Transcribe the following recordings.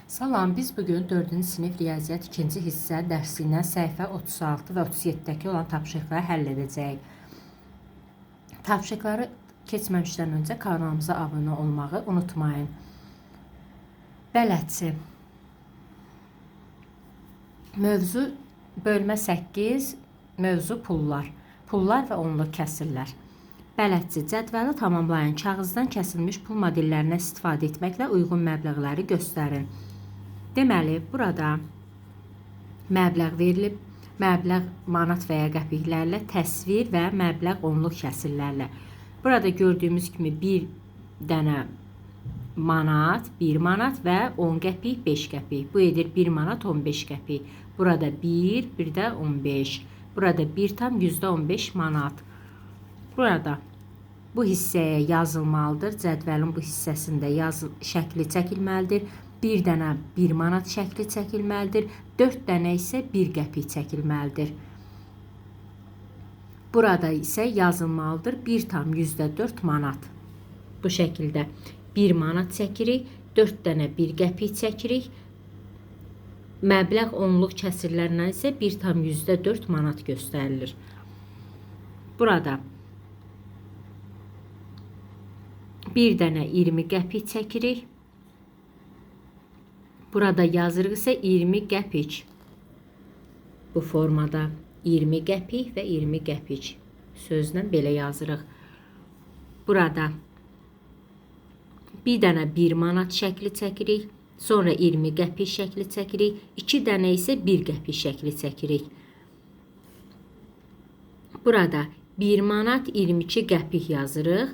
Salam, biz bugün 4-cü sinif riyaziyyat 2-ci hissə dərsindən səhifə 36 və 37-dəki olan tapşırıqları həll edəcəyik. Tapşırıqları keçməmişdən öncə kanalımıza abunə olmağı unutmayın. Bələdçi. Mövzu bölmə 8, mövzu pullar. Pullar və onluq kəsirlər. Bələdçi cədvəli tamamlayın. Kağızdan kəsilmiş pul modellərinə istifadə etməklə uyğun məbləğləri göstərin. Deməli, burada məbləğ verilib, məbləğ manat və ya qəpiklərlə, təsvir və məbləğ onluq kəsirlərlə. Burada gördüyümüz kimi bir dənə manat, 1 manat və 10 qəpik, 5 qəpik. Bu edir 1 manat, 15 qəpik. Burada 1, bir də 15. Burada 1,15 manat. Burada bu hissəyə yazılmalıdır. Cədvəlin bu hissəsində şəkli çəkilməlidir. Bir dənə 1 manat şəkli çəkilməlidir. 4 dənə isə 1 qəpik çəkilməlidir. Burada isə yazılmalıdır 1,4 manat. Bu şəkildə 1 manat çəkirik. 4 dənə 1 qəpik çəkirik. Məbləğ onluq kəsirlərlə isə 1,4 manat göstərilir. Burada bir dənə 20 qəpik çəkirik. Burada yazırıq isə 20 qəpik. Bu formada 20 qəpik və 20 qəpik sözlə belə yazırıq. Burada bir dənə 1 manat şəkli çəkirik. Sonra 20 qəpik şəkli çəkirik. 2 dənə isə 1 qəpik şəkli çəkirik. Burada 1 manat 22 qəpik yazırıq.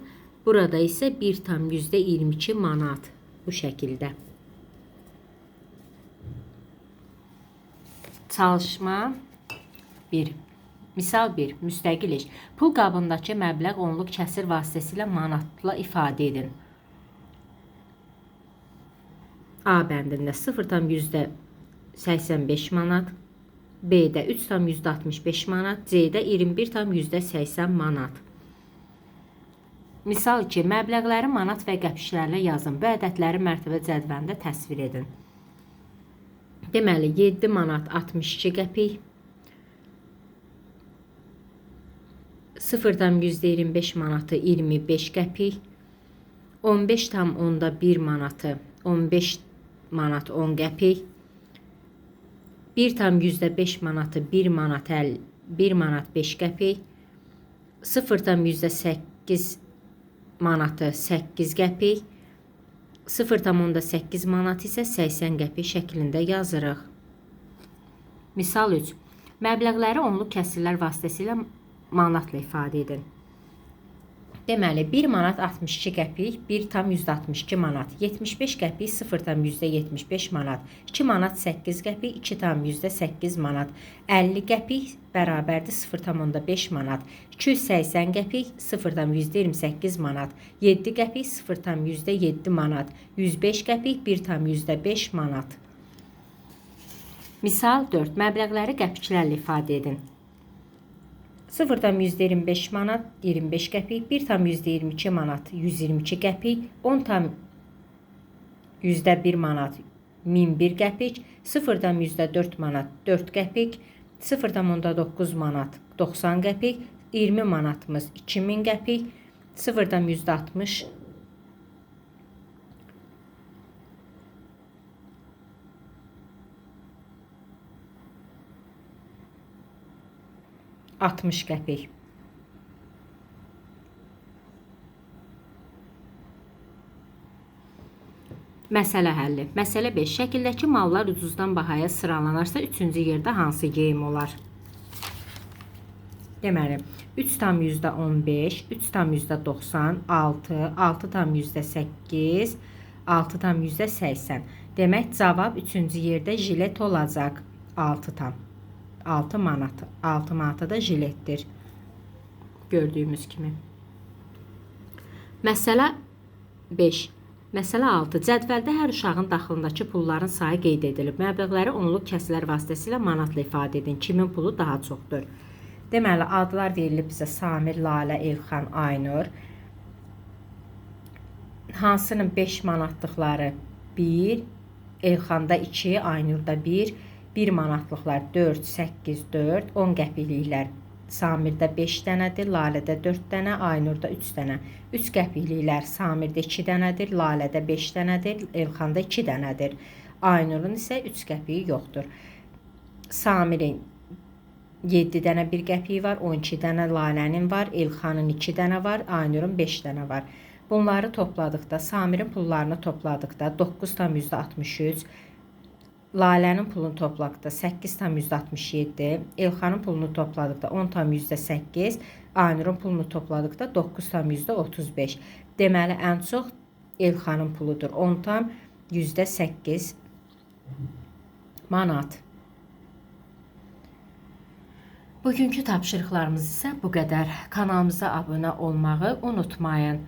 Burada isə 1,22 manat bu şəkildə. Çalışma 1. Misal 1. Müstəqil iş. Pul qabındakı məbləğ onluq kəsir vasitəsilə manatla ifadə edin. A bəndində 0,85 manat, B-də 3,65 manat, C-də 21,80 manat. Misal 2. Məbləğləri manat və qəpiklərlə yazın. Bu ədədləri mərtəbə cədvəlində təsvir edin. Deməli, 7 manat 62 qəpik, 0,25 manatı 25 qəpik, 15,1 manatı 15 manat 10 qəpik, 1,5 manatı 1 manat 5 qəpik, 0,8 manatı 8 qəpik, 0,8 manat isə 80 qəpik şəklində yazırıq. Misal 3. Məbləğləri onluq kəsirlər vasitəsilə manatla ifadə edin. Deməli, 1 manat 62 qəpik, 1,62 manat, 75 qəpik 0,75 manat, 2 manat 8 qəpik, 2,8 manat, 50 qəpik bərabərdir 0,5 manat, 280 qəpik 0,28 manat, 7 qəpik 0,7 manat, 105 qəpik 1,5 manat. Misal 4. Məbləğləri qəpiklərlə ifadə edin. 0,25 manat 25 qəpik, 1,22 manat 122 qəpik, 10,1 manat 1001 qəpik, 0,4 manat 4 qəpik, 0,9 manat 90 qəpik, 20 manatımız 2000 qəpik, 0,60 60 qəpik. Məsələ həlli. Məsələ 5. Şəkildəki mallar ucuzdan bahaya sıralanarsa 3-cü yerdə hansı geyim olar? Deməli, 3,15, 3,90, 6, 6,8, 6,80. Demək, cavab 3-cü yerdə jilet olacaq. 6 manat. 6 manata da jiletdir. Gördüyümüz kimi. Məsələ 5. Məsələ 6. Cədvəldə hər uşağın daxilindəki pulların sayı qeyd edilib. Məbləğləri onluq kəsirlər vasitəsilə manatla ifadə edin. Kimin pulu daha çoxdur? Deməli, adlar verilib bizə Samir, Lalə, Elxan, Aynur. Hansının 5 manatlıqları 1, Elxanda 2, Aynurda 1, 1 manatlıqlar 4, 8, 4, 10 qəpikliklər Samirdə 5 dənədir, Lalədə 4 dənə, Aynurda 3 dənə. 3 qəpikliklər Samirdə 2 dənədir, Lalədə 5 dənədir, Elxanda 2 dənədir. Aynurun isə 3 qəpiyi yoxdur. Samirin 7 dənə 1 qəpiyi var, 12 dənə Lalənin var, Elxanın 2 dənə var, Aynurun 5 dənə var. Bunları topladıqda, Samirin pullarını topladıqda 9,63, Lalənin pulunu topladıqda 8,67, Elxanın pulunu topladıqda 10,8, Aynurun pulunu topladıqda 9,35. Deməli, ən çox Elxanın puludur. 10,8 manat. Bugünkü tapşırıqlarımız isə bu qədər. Kanalımıza abunə olmağı unutmayın.